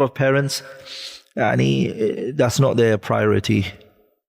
of parents, that's not their priority.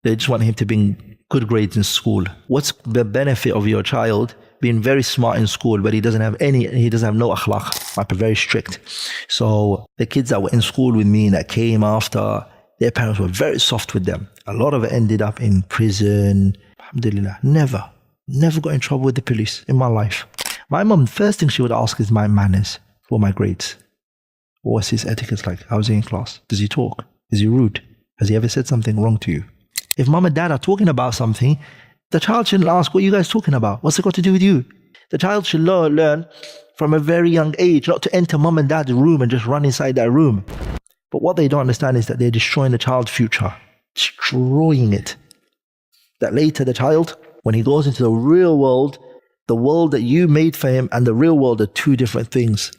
They just want him to bring good grades in school. What's the benefit of your child being very smart in school, but he doesn't have no akhlaq, like very strict? So the kids that were in school with me that came after, their parents were very soft with them. A lot of it ended up in prison. Alhamdulillah, never got in trouble with the police in my life. My mum, first thing she would ask is my manners for my grades. What's his etiquette like? How's he in class? Does he talk? Is he rude? Has he ever said something wrong to you? If mum and dad are talking about something, the child shouldn't ask, what are you guys talking about? What's it got to do with you? The child should learn from a very young age not to enter mum and dad's room and just run inside that room. But what they don't understand is that they're destroying the child's future. Destroying it. That later the child, when he goes into the real world, the world that you made for him and the real world are two different things.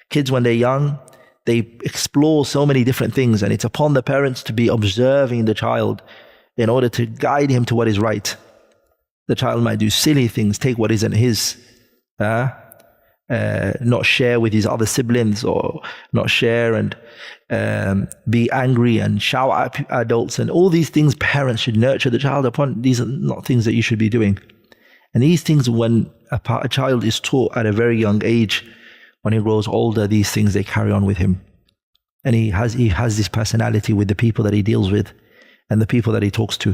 Kids, when they're young, they explore so many different things, and it's upon the parents to be observing the child in order to guide him to what is right. The child might do silly things, take what isn't his, not share with his other siblings, or not share and be angry and shout at adults, and all these things parents should nurture the child upon. These are not things that you should be doing. And these things, when a child is taught at a very young age, when he grows older, these things, they carry on with him. And he has this personality with the people that he deals with and the people that he talks to.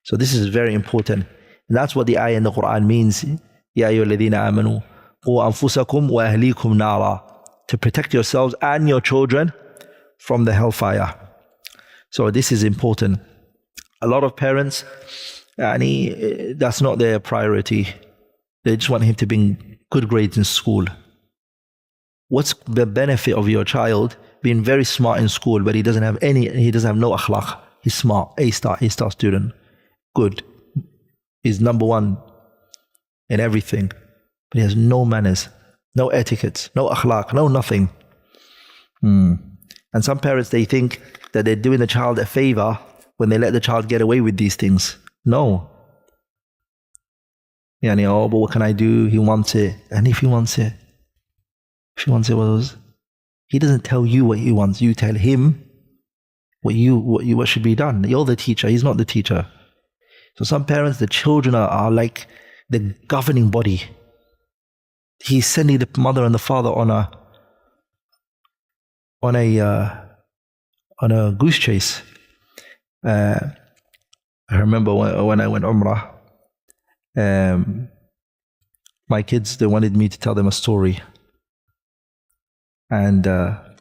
So this is very important. And that's what the ayah in the Qur'an means. Ya ayyuhalladhina amanu qu anfusakum wa ahlikum nara. To protect yourselves and your children from the hellfire. So this is important. A lot of parents, that's not their priority. They just want him to bring good grades in school. What's the benefit of your child being very smart in school, but he doesn't have no akhlaq? He's smart, A star student, good. He's number one in everything, but he has no manners, no etiquette, no akhlaq, no nothing. And some parents, they think that they're doing the child a favor when they let the child get away with these things. No. Oh, but what can I do? He wants it. And if he wants it, he doesn't tell you what he wants. You tell him what should be done. You're the teacher. He's not the teacher. So some parents, the children are like the governing body. He's sending the mother and the father on a goose chase. I remember when I went Umrah, my kids, they wanted me to tell them a story. And I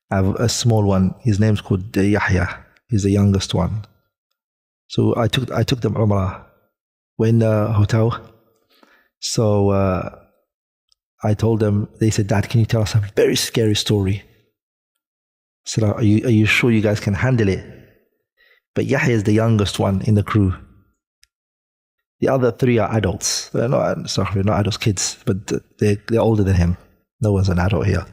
have a small one. His name's called Yahya. He's the youngest one. So I took them Umrah. We're in the hotel. So I told them, they said, Dad, can you tell us a very scary story? I said, are you sure you guys can handle it? But Yahya is the youngest one in the crew. The other three are adults. They're not adults, kids, but they're older than him. No one's an adult here.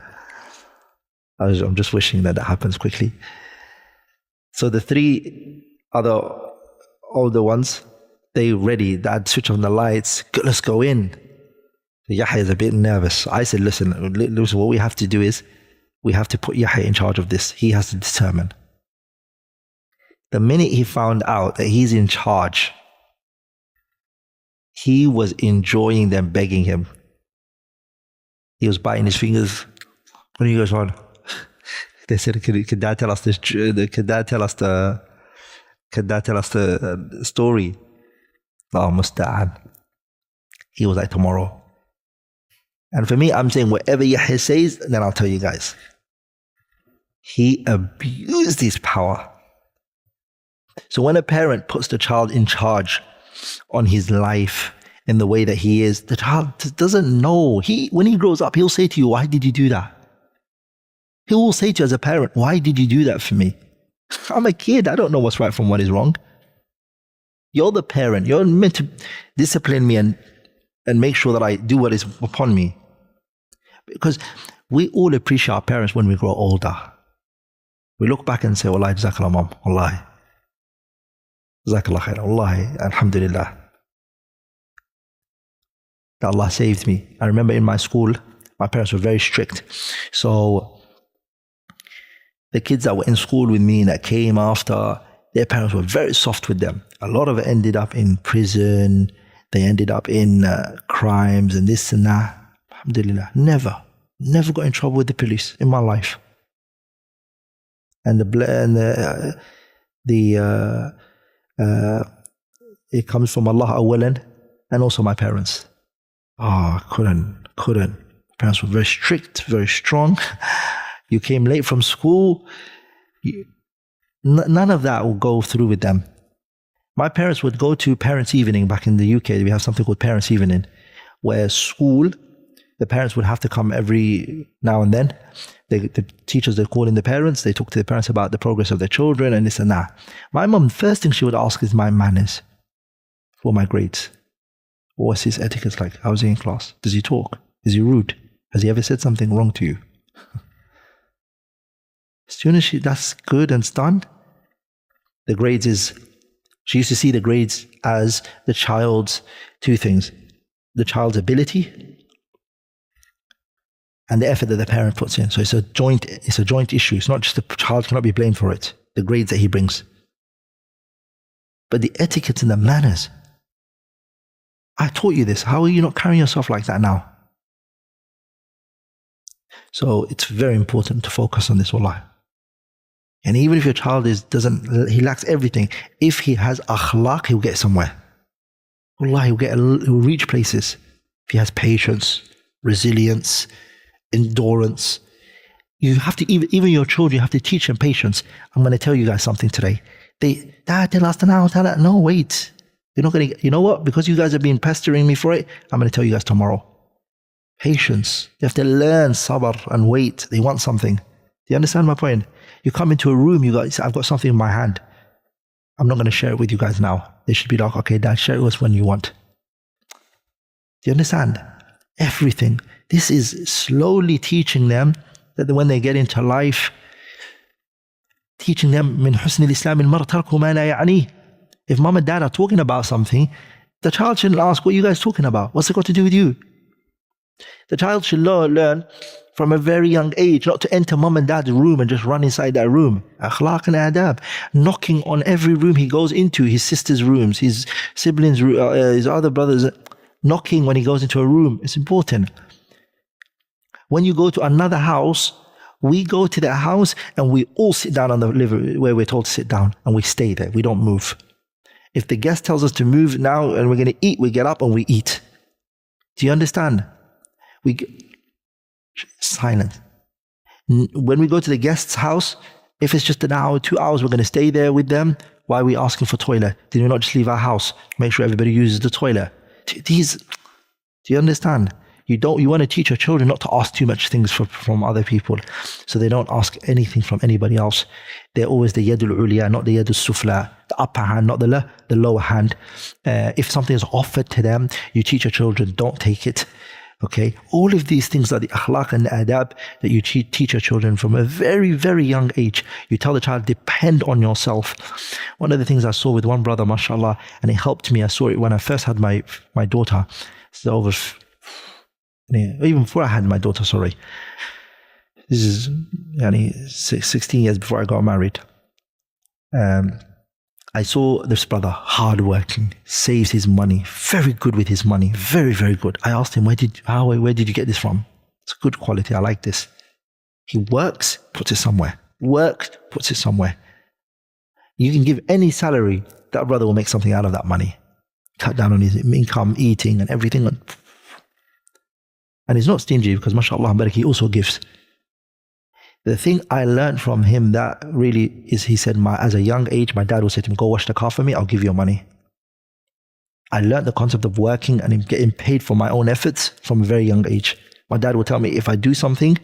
I'm just wishing that happens quickly. So the three other older ones, they ready. Dad, switch on the lights. Let's go in. Yahya is a bit nervous. I said, listen, what we have to do is we have to put Yahya in charge of this. He has to determine. The minute he found out that he's in charge, he was enjoying them begging him. He was biting his fingers. What are you guys on? They said, "Can Dad tell us this? Can Dad tell us the story?" Oh, musta'an. He was like, tomorrow. And for me, I'm saying whatever Yahya says, then I'll tell you guys. He abused his power. So when a parent puts the child in charge on his life in the way that he is, the child doesn't know. When he grows up, he'll say to you, why did you do that? He will say to you as a parent, why did you do that for me? I'm a kid. I don't know what's right from what is wrong. You're the parent. You're meant to discipline me and make sure that I do what is upon me. Because we all appreciate our parents when we grow older. We look back and say, Wallahi, Jazakallah, Mom. Wallahi. Jazakallah khair. Wallahi. Alhamdulillah. that Allah saved me. I remember in my school, my parents were very strict. So the kids that were in school with me that came after, their parents were very soft with them. A lot of it ended up in prison. They ended up in crimes and this and that. Alhamdulillah, never got in trouble with the police in my life. And it comes from Allah awalan, and also my parents. I couldn't. Parents were very strict, very strong. You came late from school. None of that will go through with them. My parents would go to parents' evening. Back in the UK, we have something called parents' evening, where school, the parents would have to come every now and then. The teachers, they call in the parents, they talk to the parents about the progress of their children and this and that. My mum, first thing she would ask is my manners for my grades. What's his etiquette like? How's he in class? Does he talk? Is he rude? Has he ever said something wrong to you? As soon as that's good and it's done, the grades she used to see the grades as the child's two things: the child's ability and the effort that the parent puts in. So it's a joint issue. It's not just the child cannot be blamed for it, the grades that he brings. But the etiquette and the manners, I taught you this. How are you not carrying yourself like that now? So it's very important to focus on this, wallah. And even if your child he lacks everything, if he has akhlaq, he'll get somewhere. Wallah, he'll reach places. If he has patience, resilience, endurance. You have to, even your children, you have to teach them patience. I'm going to tell you guys something today. Dad, tell us now. No, wait. You're not going to, you know what? Because you guys have been pestering me for it, I'm going to tell you guys tomorrow. Patience. You have to learn sabr and wait. They want something. Do you understand my point? You come into a room, I've got something in my hand. I'm not going to share it with you guys now. They should be like, okay, Dad, share it with us when you want. Do you understand? Everything. This is slowly teaching them that when they get into life, teaching them min husn al-Islam al-mar tarku ma la ya'ni. If mom and dad are talking about something, the child shouldn't ask, what are you guys talking about? What's it got to do with you? The child should learn from a very young age not to enter mom and dad's room and just run inside that room. Akhlaq and adab. Knocking on every room he goes into, his sister's rooms, his siblings' his other brothers, knocking when he goes into a room. It's important. When you go to another house, we go to that house and we all sit down on the living where we're told to sit down, and we stay there. We don't move. If the guest tells us to move now and we're going to eat, we get up and we eat. Do you understand? Silence. When we go to the guest's house, if it's just an hour, 2 hours, we're going to stay there with them. Why are we asking for toilet? Did we not just leave our house? Make sure everybody uses the toilet. Do you understand? You want to teach your children not to ask too much things from other people, so they don't ask anything from anybody else. They're always the yadul uliya, not the yadul sufla, the upper hand, not the lower hand. If something is offered to them, you teach your children, don't take it. Okay, all of these things are the akhlaq and the adab that you teach your children from a very, very young age. You tell the child, depend on yourself. One of the things I saw with one brother, mashallah, and it helped me. I saw it when I first had my daughter. So over, even before I had my daughter, sorry. This is 16 years before I got married. I saw this brother, hardworking, saves his money, very good with his money, very, very good. I asked him, where did you get this from? It's good quality, I like this. He works, puts it somewhere. Works, puts it somewhere. You can give any salary, that brother will make something out of that money. Cut down on his income, eating and everything. And he's not stingy because mashallah, he also gives. The thing I learned from him that really is, he said, as a young age, my dad would say to me, go wash the car for me, I'll give you your money. I learned the concept of working and getting paid for my own efforts from a very young age. My dad would tell me, if I do something,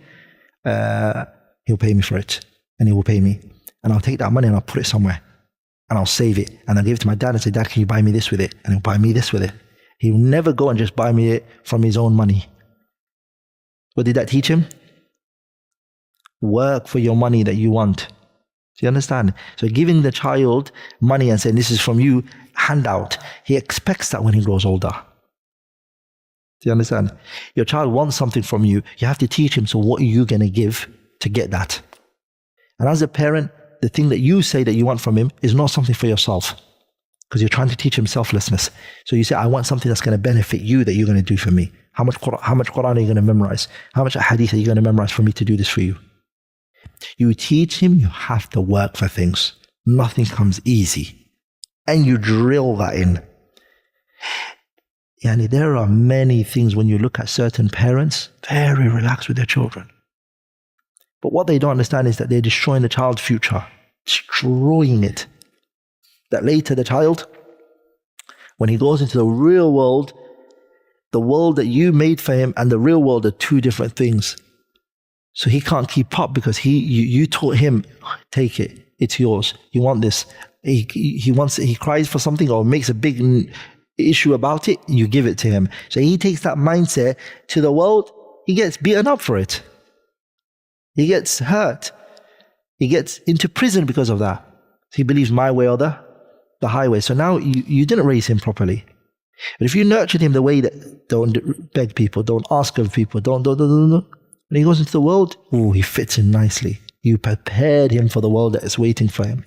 he'll pay me for it. And he will pay me. And I'll take that money and I'll put it somewhere. And I'll save it. And I'll give it to my dad and say, Dad, can you buy me this with it? And he'll buy me this with it. He will never go and just buy me it from his own money. What did that teach him? Work for your money that you want. Do you understand? So giving the child money and saying, this is from you, handout. He expects that when he grows older. Do you understand? Your child wants something from you. You have to teach him, so what are you going to give to get that? And as a parent, the thing that you say that you want from him is not something for yourself, because you're trying to teach him selflessness. So you say, I want something that's going to benefit you, that you're going to do for me. How much Qur'an are you going to memorize? How much hadith are you going to memorize for me to do this for you? You teach him you have to work for things. Nothing comes easy. And you drill that in. Yani, there are many things when you look at certain parents, very relaxed with their children. But what they don't understand is that they're destroying the child's future. Destroying it. That later the child, when he goes into the real world, the world that you made for him and the real world are two different things. So he can't keep up because you taught him, take it, it's yours. You want this. He cries for something or makes a big issue about it, you give it to him. So he takes that mindset to the world, he gets beaten up for it. He gets hurt. He gets into prison because of that. He believes my way or the highway. So now you didn't raise him properly. But if you nurtured him the way that, don't beg people, don't ask of people, don't. When he goes into the world, he fits in nicely. You prepared him for the world that is waiting for him.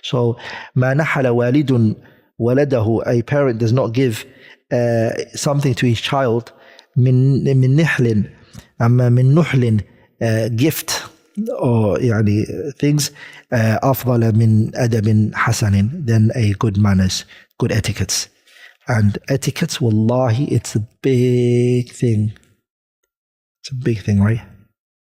So, مَا نَحَلَ وَالِدٌ وَلَدَهُ, a parent does not give something to his child, مِن نِحْلٍ, أما من نحل, gift, or يعني things, أفضل من أدب حسن, than a good manners, good etiquettes. And etiquettes, wallahi, it's a big thing. It's a big thing, right?